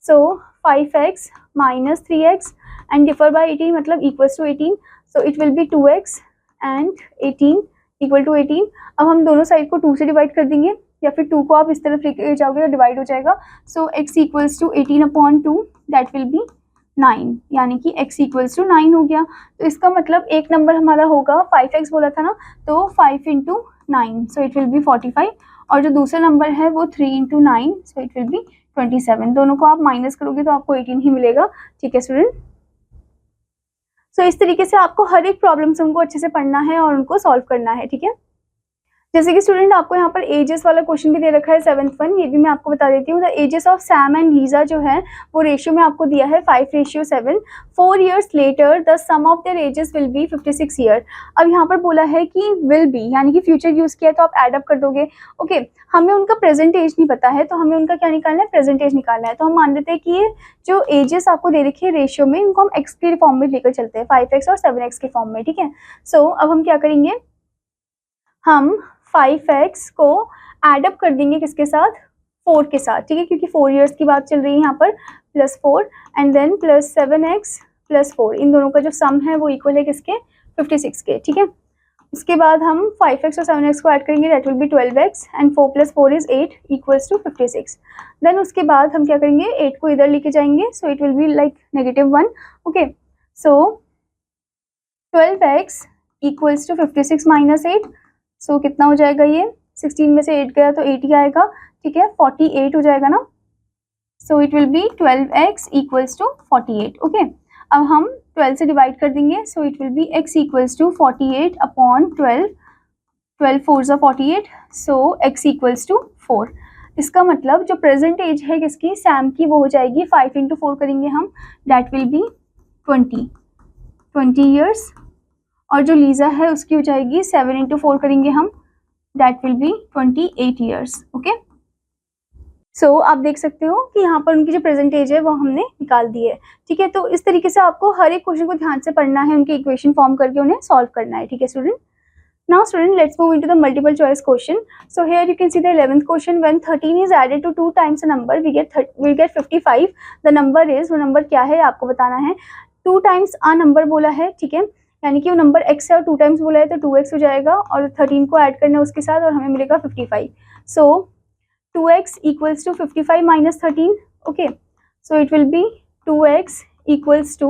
So 5x minus 3x and differ by 18 मतलब equals to 18, so it will be 2x and 18 equal to 18। अब हम दोनों साइड को 2 से डिवाइड कर देंगे, या फिर 2 को आप इस तरफ लेके जाओगे तो डिवाइड हो जाएगा। So x equals to 18/2 that will be 9, यानी कि x इक्वल्स टू 9 हो गया। तो इसका मतलब एक नंबर हमारा होगा 5x बोला था ना, तो 5 into 9 so it will B 45, और जो दूसरा नंबर है वो 3 into 9 so it will B 27। दोनों को आप माइनस करोगे तो आपको 18 ही मिलेगा, ठीक है स्टूडेंट। सो इस तरीके से आपको हर एक प्रॉब्लम्स को अच्छे से पढ़ना है और उनको सॉल्व करना है, ठीक है। जैसे कि स्टूडेंट आपको यहाँ पर एजेस वाला क्वेश्चन भी दे रखा है 7th वन, ये भी मैं आपको बता देती हूँ। The ages of Sam and Lisa जो है वो रेशियो में आपको दिया है 5:7। 4 years later the sum of their ages will be 56 year. अब यहाँ पर बोला है कि विल बी यानी कि फ्यूचर यूज किया तो आप एड अप कर दोगे, ओके। हमें उनका प्रेजेंट एज नहीं पता है तो हमें उनका क्या निकालना है, प्रेजेंट एज निकालना है। तो हम मान लेते हैं कि ये जो एजेस आपको दे रखी है रेशियो में, इनको हम एक्स के फॉर्म में लेकर चलते हैं, 5x और 7x के फॉर्म में, ठीक है। सो अब हम क्या करेंगे, हम 5x को एडअप कर देंगे किसके साथ, 4 के साथ, ठीक है, क्योंकि 4 years की बात चल रही है यहाँ पर, +4 and then plus 7x plus 4, इन दोनों का जो सम है वो इक्वल है किसके, 56 के, ठीक है। उसके बाद हम 5x और 7x को ऐड करेंगे, that will be 12x and 4 + 4 is 8 equals to 56। Then उसके बाद हम क्या करेंगे, 8 को इधर लेके जाएंगे, so it will be like -1, okay. So 12x equals to 56 minus 8, so कितना हो जाएगा, ये 16 में से 8 गया तो 8 ही आएगा, ठीक है, 48 हो जाएगा ना। So it will be 12x equals to 48, okay. अब हम 12 से डिवाइड कर देंगे, so it will be x equals to 48/12, 12 4 = 48, so x equals to 4। इसका मतलब जो प्रेजेंट एज है किसकी, सैम की, वो हो जाएगी 5 इंटू 4 करेंगे हम, दैट विल बी 20 ईयर्स, और जो लीजा है उसकी हो जाएगी 7 इंटू 4 करेंगे हम, that will be 28 years, okay. So आप देख सकते हो कि यहाँ पर उनकी जो प्रेजेंट एज है वो हमने निकाल दी है, ठीक है। तो इस तरीके से आपको हर एक क्वेश्चन को ध्यान से पढ़ना है, उनके इक्वेशन फॉर्म करके उन्हें सॉल्व करना है, ठीक है student. Now student let's move into the multiple choice question. So here you can see the 11th question. When 13 is added to 2 times a number we get 55. The number is, वो number क्या है आपको बताना है. 2 times a number बोला है, ठीक है, यानी कि वो नंबर x है और 2 times बोला है तो 2x हो जाएगा और 13 को ऐड करना है उसके साथ और हमें मिलेगा 55. So 2x equals to 55 minus 13. Okay, so it will be 2x equals to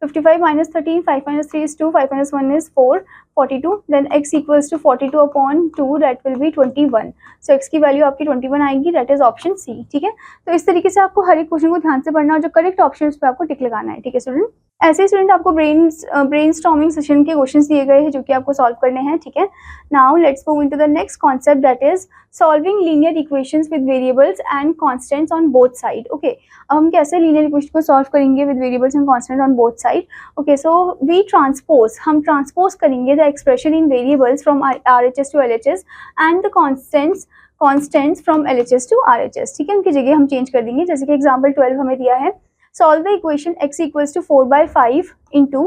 55 minus 13, 5 minus 3 is 2, 5 minus 1 is 4, 42. Then x equals to 42 upon 2, that will be 21. So x की वैल्यू आपकी 21 आएगी, that is ऑप्शन सी. ठीक है, तो इस तरीके से आपको हर एक क्वेश्चन को ध्यान से पढ़ना और जो करेक्ट ऑप्शन है उस पर आपको टिक लगाना है. ठीक है स्टूडेंट, ऐसे ही स्टूडेंट आपको ब्रेनस्टॉर्मिंग सेशन के क्वेश्चंस दिए गए हैं जो कि आपको सॉल्व करने हैं. ठीक है, now let's move into the next concept, that is solving linear equations with variables and constants on both side. Okay, अब हम कैसे लीनियर इक्वेशन को सॉल्व करेंगे with variables and constant on both side. Okay, so we transpose, हम transpose करेंगे the expression in variables from RHS to LHS and the constants from LHS to RHS. ठीक है, उनकी जगह हम चेंज कर देंगे. जैसे कि एग्जाम्पल 12 हमें दिया है, solve the equation x equals to 4/5 into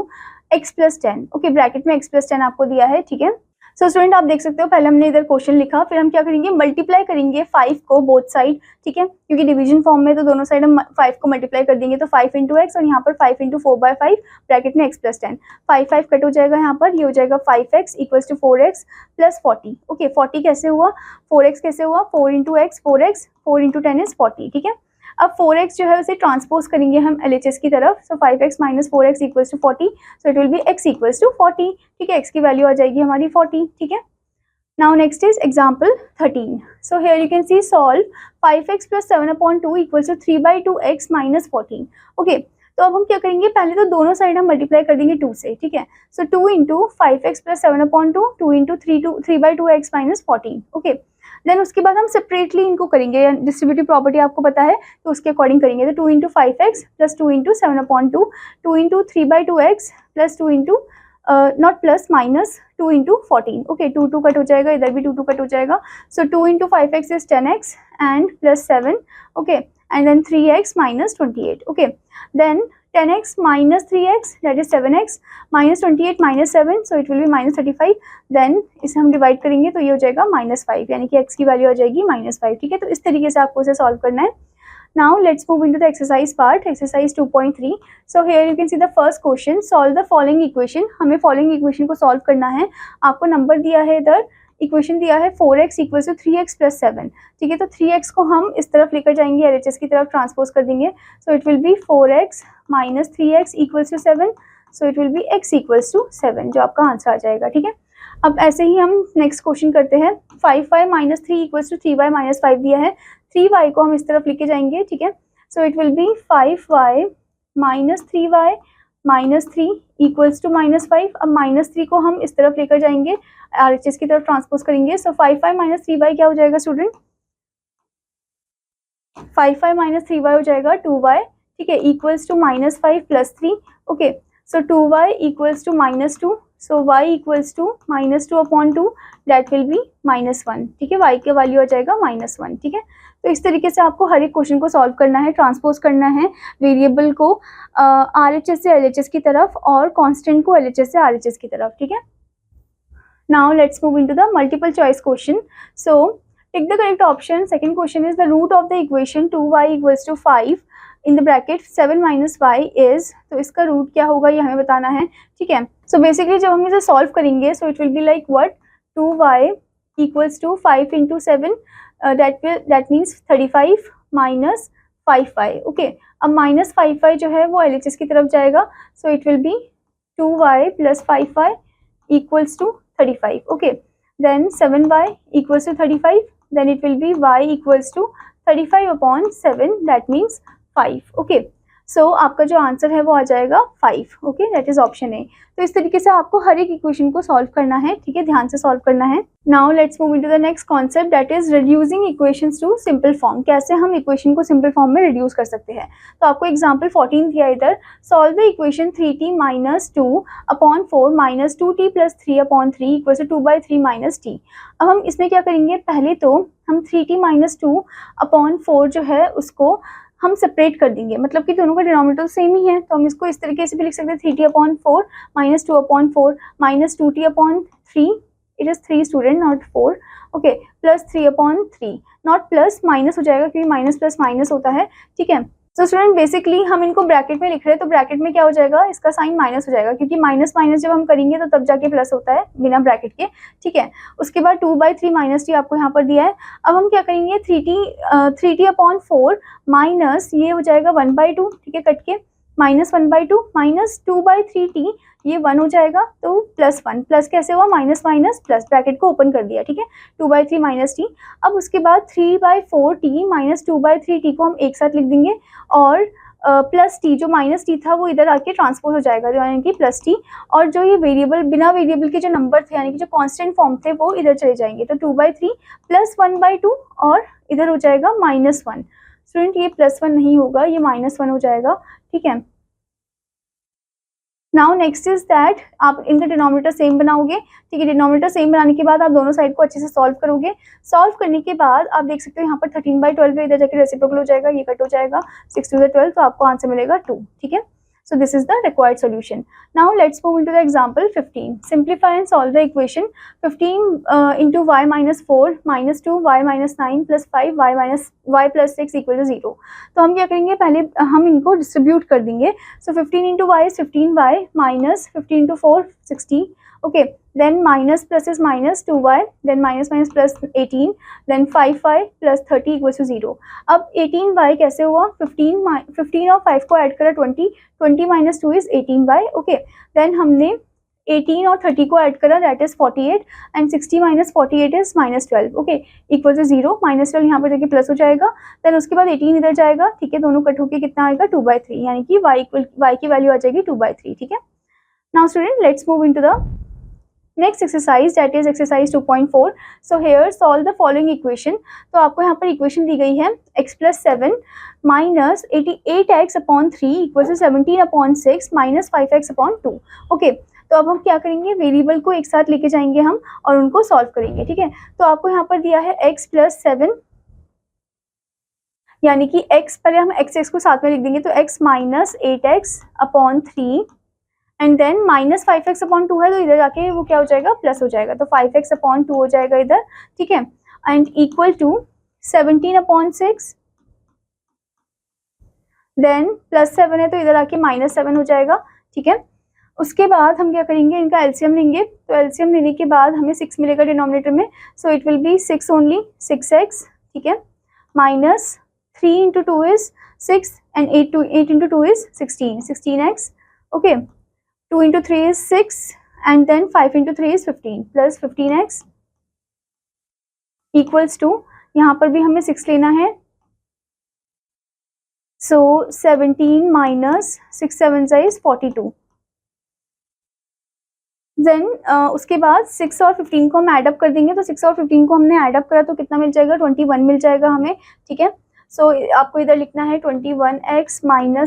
x plus 10. Okay, bracket में x plus 10 आपको दिया है. ठीक है, सो स्टूडेंट आप देख सकते हो पहले हमने इधर क्वेश्चन लिखा, फिर हम क्या करेंगे, मल्टीप्लाई करेंगे 5 को बोथ साइड. ठीक है, क्योंकि डिवीजन फॉर्म में तो दोनों साइड हम 5 को मल्टीप्लाई कर देंगे तो 5 इंटू एक्स और यहाँ पर 5 इंटू 4/5 ब्रैकेट में x plus 10. 5 कट हो जाएगा, यहाँ पर ये हो जाएगा 5x equals to 4x plus 40. Okay, 40 कैसे हुआ, 4x कैसे हुआ, 4 into x 4x, 4 into 10 is 40. ठीक है, अब 4x जो है उसे ट्रांसपोज करेंगे हम LHS की तरफ. So 5x minus 4x equals to 40, so it will be x equals to 40. ठीक है, x की वैल्यू आ जाएगी हमारी 40. ठीक है, now next is example 13. So here you can see solve 5x plus 7/2 equals to 3/2x minus 14. Okay, तो तो अब हम क्या करेंगे, पहले तो दोनों साइड हम मल्टीप्लाई कर देंगे 2 से, ठीक है। So 2 into 5x plus 7/2, 2 into 3/2x minus 14, okay. Then उसके बाद हम सेपरेटली इनको करेंगे, डिस्ट्रीब्यूटिव प्रॉपर्टी आपको पता है तो उसके अकॉर्डिंग करेंगे। तो 2 into 5x plus 2 into 7/2, 2 into 3/2x plus 2 into not plus minus 2 into 14, okay. 2 cut हो जाएगा, इधर भी 2 कट हो जाएगा। So 2 into 5x is 10x and plus 7, okay, and then 3x minus 28, okay. Then 10x minus 3x that is 7x minus 28 minus 7, so it will be minus 35. then इसे हम divide करेंगे तो ये हो जाएगा -5, यानी कि x की वैल्यू आ जाएगी -5, ठीक है। तो इस तरीके से आपको इसे सॉल्व करना है। Now let's move into the exercise part, exercise 2.3. So here you can see the first question, solve the following equation. हमें following equation को solve करना है। आपको नंबर दिया है इधर, इक्वेशन दिया है 4x equal to 3x plus 7, ठीक है। तो 3x को हम इस तरफ लेकर जाएंगे, LHS की तरफ ट्रांसपोज कर देंगे। So it will be 4x minus 3x equals to 7, so it will be x equals to 7, जो आपका आंसर आ जाएगा, ठीक है। अब ऐसे ही हम नेक्स्ट क्वेश्चन करते हैं। 5y minus 3 equals to 3y minus 5 दिया है, 3y को हम इस तरफ लेके जाएंगे, ठीक है। So it will be 5y minus 3y minus 3 equals to -5। अब -3 को हम इस तरफ लेकर जाएंगे, RHS की तरफ ट्रांसपोज करेंगे। सो 5y माइनस 3y क्या हो जाएगा स्टूडेंट, 5y माइनस 3y हो जाएगा 2y, ठीक है, equals to -5 plus 3, okay. So 2y equals to -2, so y equals to -2/2, that will be -1, ठीक है। y की वैल्यू आ जाएगा -1, ठीक है। तो इस तरीके से आपको हर एक क्वेश्चन को सॉल्व करना है, ट्रांसपोज करना है वेरिएबल को RHS से LHS की तरफ और कांस्टेंट को LHS से RHS की तरफ, ठीक है। Now let's move into the multiple choice question. So tick the correct option. Second question is the root of the equation 2y equals to 5 in the bracket 7 minus y is, तो इसका root क्या होगा ये हमें बताना है, ठीक है। सो बेसिकली जब हम इसे सॉल्व करेंगे, so it will be like what, 2y equals to 5 into 7, that means 35 minus 5y, okay. अब माइनस 5y जो है वो LHS की तरफ जाएगा, so it will be 2y plus 5y equals to 35, okay. Then 7y equals to 35, then it will be y equals to 35/7, that means 5, okay. So आपका जो answer है वो आ जाएगा 5, okay, that is option A. तो इस तरीके से आपको हर एक इक्वेशन को सॉल्व करना है, ठीक है, ध्यान से सॉल्व करना है। Now let's move into the next concept, that is reducing equations to simple form. कैसे हम इक्वेशन को सिंपल फॉर्म में रिड्यूस कर सकते हैं। तो आपको एग्जांपल 14 दिया इधर, solve the equation 3t minus 2/4 minus 2t plus 3/3 equal to 2/3 minus t। अब हम इसमें क्या करेंगे, पहले तो हम 3t माइनस 2/4 जो है उसको हम सेपरेट कर देंगे, मतलब कि दोनों का डिनोमिनेटर सेम ही है, तो हम इसको इस तरीके से भी लिख सकते हैं 3t/4 minus 2/4 minus 2t/3, it is 3 student not 4, okay, plus 3/3, not plus minus हो जाएगा क्योंकि माइनस प्लस माइनस होता है, ठीक है। तो स्टूडेंट बेसिकली हम इनको ब्रैकेट में लिख रहे हैं, तो ब्रैकेट में क्या हो जाएगा, इसका साइन माइनस हो जाएगा क्योंकि माइनस माइनस जब हम करेंगे तो तब जाके प्लस होता है बिना ब्रैकेट के, ठीक है। उसके बाद 2/3 माइनस टी आपको यहाँ पर दिया है। अब हम क्या करेंगे, 3t/4 माइनस ये हो जाएगा 1/2, ठीक है, कट के माइनस 1/2 माइनस 2/3t, ये 1 हो जाएगा, तो प्लस 1, प्लस कैसे हुआ, माइनस माइनस प्लस, ब्रैकेट को ओपन कर दिया, ठीक है, 2/3 माइनस टी। अब उसके बाद 3/4t माइनस 2/3t को हम एक साथ लिख देंगे और प्लस टी, जो माइनस टी था वो इधर आके ट्रांसपोज हो जाएगा, यानी कि प्लस टी, और जो ये वेरिएबल बिना वेरिएबल के जो नंबर थे यानी कि जो कांस्टेंट फॉर्म थे वो इधर चले जाएंगे। तो 2/3 प्लस 1/2 और इधर हो जाएगा -1। स्टूडेंट ये +1 नहीं होगा, ये -1 हो जाएगा, ठीक है। नाउ नेक्स्ट इज दैट आप इनका डिनोमिनेटर सेम बनाओगे, ठीक है। डिनोमिनेटर सेम बनाने के बाद आप दोनों साइड को अच्छे से सॉल्व करोगे। सॉल्व करने के बाद आप देख सकते हो यहाँ पर 13/12 है, इधर जाके रेसिप्रोकल हो जाएगा, ये कट हो जाएगा, 6 to the 12, तो आपको आंसर मिलेगा 2, ठीक है। So this is the required solution. Now let's move into the example 15. Simplify and solve the equation 15 into y minus 4 minus 2 y minus 9 plus 5 y plus 6 equal to 0. तो हम क्या करेंगे, पहले हम इनको डिस्ट्रीब्यूट कर देंगे। So 15 into y is 15y minus 15 into 4 60. Okay, then minus plus is minus 2y, then minus minus plus 18, then 5y plus 30 equals to 0. अब 18y कैसे हुआ, 15 और 5 को ऐड करा 20 minus 2 is 18y, okay, then हमने 18 और 30 को ऐड करा, that is 48 and 60 minus 48 is -12, okay, equal to 0, -12 यहाँ पर जाके प्लस हो जाएगा, देन उसके बाद 18 इधर जाएगा, ठीक है, दोनों कट होके कितना आएगा 2/3, यानी कि y की वैल्यू आ जाएगी 2/3, ठीक है। Now student let's move into the next exercise, that is exercise 2.4। So here solve the following equation. तो आपको यहाँ पर इक्वेशन दी गई है x + 7 minus 88x/3 equal to 17/6 माइनस 5x/2, ओके। तो अब हम क्या करेंगे, वेरिएबल को एक साथ लेके जाएंगे हम और उनको सॉल्व करेंगे, ठीक है। तो आपको यहाँ पर दिया है x + 7, यानी कि x, पहले हम x को साथ में लिख देंगे, तो x - 8x/3 and then -5x/2 है, तो इधर जाके वो क्या हो जाएगा, प्लस हो जाएगा, तो 5x/2 हो जाएगा इधर, ठीक है, एंड इक्वल टू 17/6, देन +7 है तो इधर आके -7 हो जाएगा, ठीक है। उसके बाद हम क्या करेंगे, इनका एलसीएम लेंगे, तो एलसीएम लेने के बाद हमें 6 मिलेगा डिनोमिनेटर में, सो it will B 6 only, 6x, ठीक है, minus 3 × 2 is 6 and 8 × 2 is 16x, okay, 2 × 3 is 6 and then 5 × 3 is 15 plus 15x equals to, यहाँ पर भी हमें 6 लेना है, so 17 minus 6 7 is 42, देन उसके बाद 6 और 15 को हम ऐडअप कर देंगे, तो 6 और 15 को हमने ऐडअप करा तो कितना मिल जाएगा, 21 मिल जाएगा हमें, ठीक है। सो आपको इधर लिखना है 21x -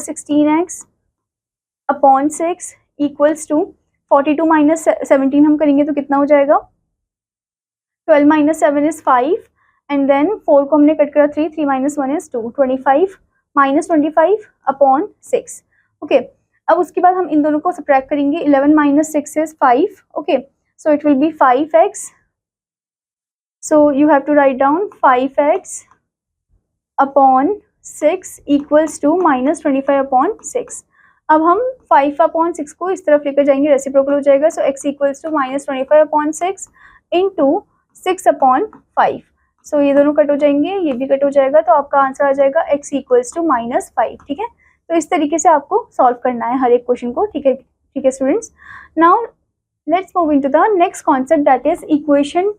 16x/6 equals to 42 minus 17 हम करेंगे तो कितना हो जाएगा, 12 - 7 इज 5 एंड देन 4 को हमने कट करा 3, 3 - 1 इज 2, 25 - 25/6, ओके। अब उसके बाद हम इन दोनों को सब्ट्रैक्ट करेंगे, 11 - 6 is 5, okay, so it will be 5x, so you have to write down 5x/6 equals to -25/6। अब हम 5/6 को इस तरफ लेकर जाएंगे, रेसिप्रोकल हो जाएगा, so x equals to -25/6 into 6/5, सो ये दोनों कट हो जाएंगे, ये भी कट हो जाएगा, तो आपका आंसर आ जाएगा x इक्वल्स टू -5, ठीक है। तो इस तरीके से आपको सॉल्व करना है हर एक क्वेश्चन को, ठीक है, ठीक है students. Now let's move into the next concept, that is equation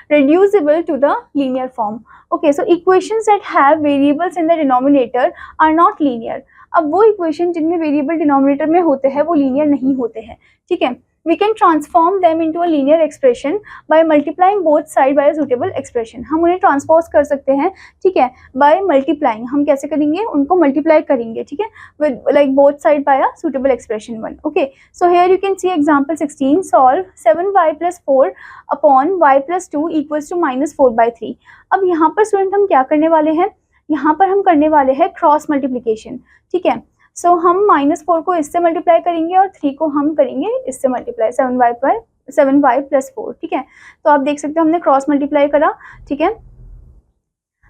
reducible to the linear form, okay। So equations that have variables in the denominator are not linear। अब वो इक्वेशन जिनमें वेरिएबल डिनोमिनेटर में होते हैं वो linear नहीं होते हैं, ठीक है। We can transform them into a linear expression by multiplying both side by a suitable expression। हम उन्हें ट्रांसपोज कर सकते हैं, ठीक है, by multiplying, हम कैसे करेंगे, उनको मल्टीप्लाई करेंगे, ठीक है, with like both side by a suitable expression 1, okay। So here you can see example 16, solve 7y + 4 upon y + 2 equals to -4/3। अब यहाँ पर स्टूडेंट हम क्या करने वाले हैं, यहाँ पर हम करने वाले हैं क्रॉस मल्टीप्लीकेशन, ठीक है। सो हम -4 को इससे मल्टीप्लाई करेंगे और 3 को हम करेंगे इससे मल्टीप्लाई, 7y + 4, ठीक है। तो आप देख सकते हो हमने क्रॉस मल्टीप्लाई करा, ठीक है।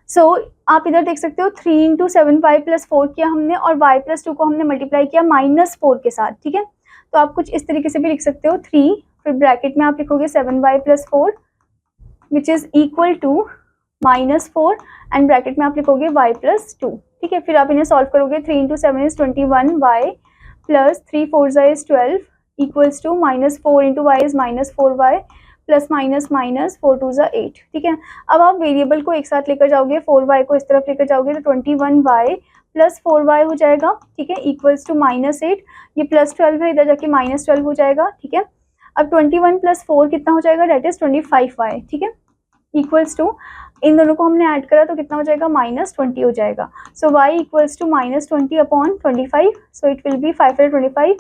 सो आप इधर देख सकते हो 3 × 7y + 4 किया हमने और y + 2 को हमने मल्टीप्लाई किया -4 के साथ, ठीक है। तो आप कुछ इस तरीके से भी लिख सकते हो, 3 फिर ब्रैकेट में आप लिखोगे 7y + 4 which is equal to -4 and bracket में आप लिखोगे y + 2, ठीक है। फिर आप इन्हें सॉल्व करोगे, 3 × 7 is 21y plus 3 × 4 is 12 equals to -4 × y is -4y plus -4 × 2 8, ठीक है। अब आप वेरिएबल को एक साथ लेकर जाओगे, 4y को इस तरफ लेकर जाओगे तो 21y प्लस 4y हो जाएगा, ठीक है, इक्वल्स टू -8, ये +12 है, इधर जाके -12 हो जाएगा, ठीक है। अब 21 + 4 कितना हो जाएगा, डेट इज 25y, ठीक है, इक्वल्स टू इन दोनों को हमने ऐड करा तो कितना हो जाएगा, -20 हो जाएगा। So y equals to -20/25, so it will be 5 × 25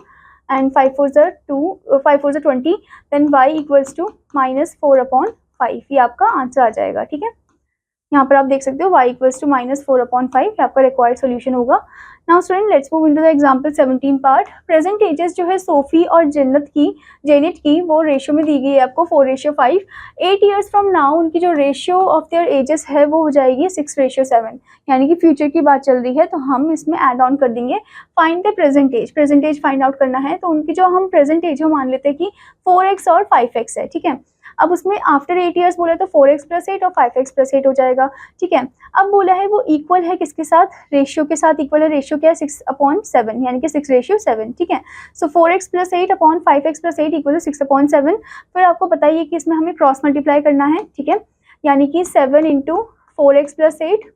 and 5 × 4 2, 5 × 20, then y equals to -4/5, ये आपका आंसर आ जाएगा, ठीक है। यहाँ पर आप देख सकते हो y इक्वल्स टू -4/5, ये आपका रिक्वायर्ड सोल्यूशन होगा। Now student let's move into the example 17 part. Present ages जो है सोफी और जेनेट की वो रेशियो में दी गई है आपको 4:5। 8 ईयर्स फ्रॉम नाउ उनकी जो रेशियो ऑफ देयर एजेस है वो हो जाएगी 6:7, यानी कि फ्यूचर की बात चल रही है, तो हम इसमें ऐड ऑन कर देंगे find the present age find out करना है। तो उनकी जो हम प्रेजेंट एज मान लेते हैं कि 4x और 5x है, ठीक है। अब उसमें आफ्टर 8 ईयर्स बोला तो 4x + 8 और 5x + 8 हो जाएगा, ठीक है। अब बोला है वो इक्वल है किसके साथ, रेशियो के साथ इक्वल है। रेशियो क्या है, 6/7 यानी कि 6:7, ठीक है। So 4x + 8 upon 5x + 8 equal to 6/7। फिर आपको बताइए कि इसमें हमें क्रॉस मल्टीप्लाई करना है, ठीक है, यानी कि 7 × 4x + 8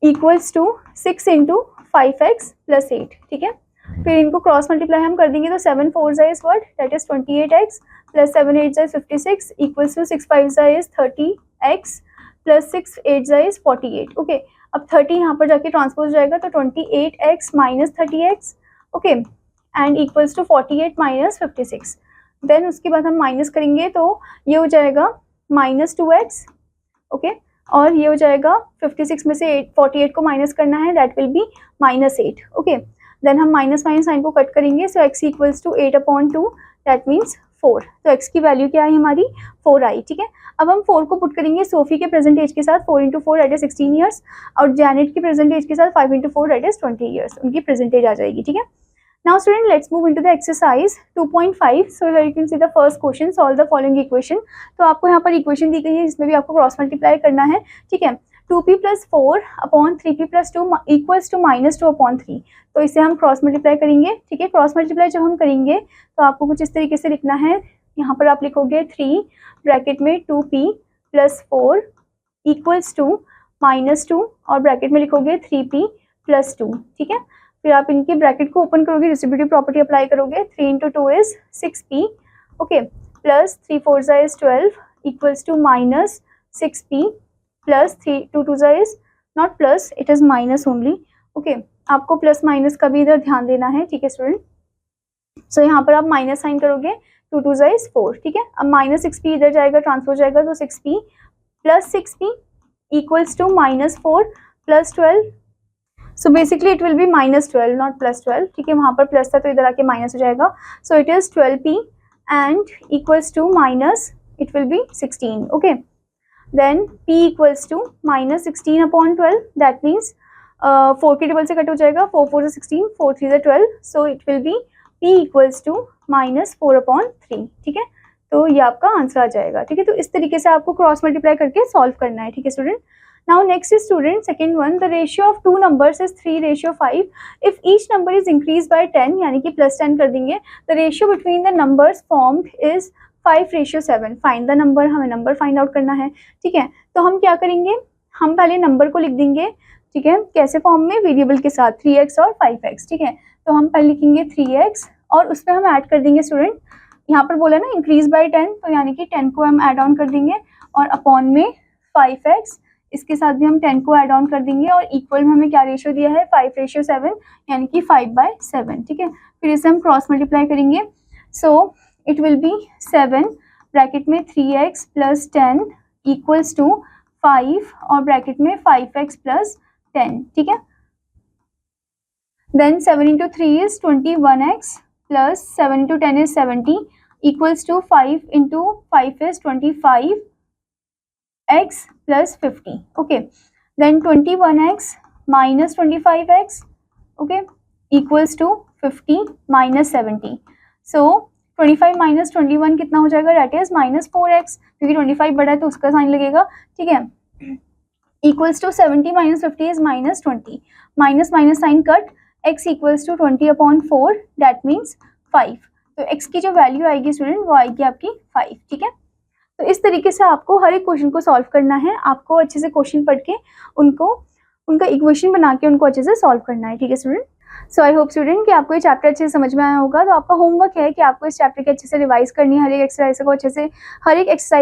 इक्वल्स टू 6 × 5x + 8, ठीक है। फिर इनको क्रॉस मल्टीप्लाई हम कर देंगे तो 7 4 is what, that is 28x + 7 8 is 56 equals to 6 5 is 30x + 6 8 is 48, okay. अब 30 यहाँ पर जाके ट्रांसपोज हो जाएगा तो 28x - 30x, okay, and equals to 48 - 56। Then उसके बाद हम माइनस करेंगे तो ये हो जाएगा -2x, ओके, और ये हो जाएगा 56 में से 48 को माइनस करना है, that will be -8, okay. Then हम माइनस साइन को कट करेंगे, so x equals to 8/2, that means 4। तो x की वैल्यू क्या आई हमारी, 4 आई, ठीक है। अब हम 4 को पुट करेंगे सोफी के प्रेजेंट एज के साथ, 4 × 4 दैट इज 16 ईयर्स, और जैनेट के प्रेजेंट एज के साथ 5 × 4 दैट इज 20 ईयर्स, उनकी प्रेजेंट एज आ जाएगी, ठीक है। Now student, let's move into the exercise 2.5. So here you can see the first question, solve the following equation. तो आपको यहाँ पर इक्वेशन दी गई है जिसमें भी आपको क्रॉस मल्टीप्लाई करना है, ठीक है। 2p + 4 upon 3p + 2 equals to -2/3। तो इसे हम क्रॉस मल्टीप्लाई करेंगे, ठीक है। क्रॉस मल्टीप्लाई जब हम करेंगे तो आपको कुछ इस तरीके से लिखना है। यहाँ पर आप लिखोगे 3 ब्रैकेट में 2p + 4 इक्वल्स टू -2 और ब्रैकेट में लिखोगे 3p + 2, ठीक है। फिर आप इनके ब्रैकेट को ओपन करोगे, डिस्ट्रीब्यूटिव प्रॉपर्टी अप्लाई करोगे, 3 × 2 is 6p, okay, plus 3 4 is 12 equals to -6p plus 3 2 2 is not plus, it is minus only, okay. आपको प्लस माइनस का भी इधर ध्यान देना है, ठीक है स्टूडेंट। सो यहाँ पर आप माइनस साइन करोगे, 2 2 इज 4, ठीक है। अब -6p इधर जाएगा, ट्रांसफर जाएगा, तो 6p + 6p equals to -4 + 12। So basically it will be -12 not +12, ठीक है। वहाँ पर प्लस था तो इधर आके माइनस हो जाएगा, so it is 12p and equals to it will be 16, okay. Then p equals to -16/12, that means 4 के टेबल से कट हो जाएगा, 4 4 = 16, 4 3 = 12, so it will be p equals to -4/3, ठीक है। तो ये आपका आंसर आ जाएगा, ठीक है। तो इस तरीके से आपको क्रॉस मल्टीप्लाई करके सॉल्व करना है, ठीक है student. Now next is student second one, the ratio of two numbers is 3:5. If each number is increased by 10 यानी कि +10 कर देंगे, the ratio between the numbers formed is 5:7. Find the number, हमें नंबर फाइंड आउट करना है, ठीक है। तो हम क्या करेंगे, हम पहले नंबर को लिख देंगे, ठीक है, कैसे फॉर्म में, वेरिएबल के साथ, 3x और 5x, ठीक है। तो हम पहले लिखेंगे 3x और उस पर हम ऐड कर देंगे स्टूडेंट, यहाँ पर बोला ना इंक्रीज बाय 10, तो यानी कि 10 को हम ऐड ऑन कर देंगे और अपॉन में 5x, इसके साथ भी हम 10 को ऐड ऑन कर देंगे और इक्वल में हमें क्या रेशियो दिया है, 5:7 यानी कि 5/7, ठीक है। फिर इसे हम क्रॉस मल्टीप्लाई करेंगे, so it will B 7 bracket में 3x + 10 इक्वल्स टू 5 और ब्रैकेट में 5x + 10, ठीक है। Then 7 × 3 is 21x plus 7 × 10 is 70 equals to 5 × 5 is 25 x + 50, okay. Then 21x - 25x, okay, equals to 50 - 70. So 25 - 21 कितना हो जाएगा, that is -4x, क्योंकि 25 बड़ा है तो उसका साइन लगेगा, ठीक है। Equals to 70 - 50 is -20, minus sign cut, x equals to 20/4, that means 5. तो x की जो वैल्यू आएगी स्टूडेंट वो आएगी आपकी 5, ठीक है। तो इस तरीके से आपको हर एक क्वेश्चन को सॉल्व करना है, आपको अच्छे से क्वेश्चन पढ़ के उनका इक्वेशन बना के उनको अच्छे से सॉल्व करना है, ठीक है student. So I hope student कि आपको ये चैप्टर अच्छे से समझ में आया होगा। तो आपका होमवर्क है कि आपको इस चैप्टर के अच्छे से रिवाइज करनी है, हर एक एक्सरसाइज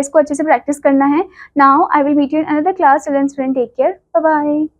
को अच्छे से प्रैक्टिस करना है। Now I will meet you in another class, till then student take care, bye bye.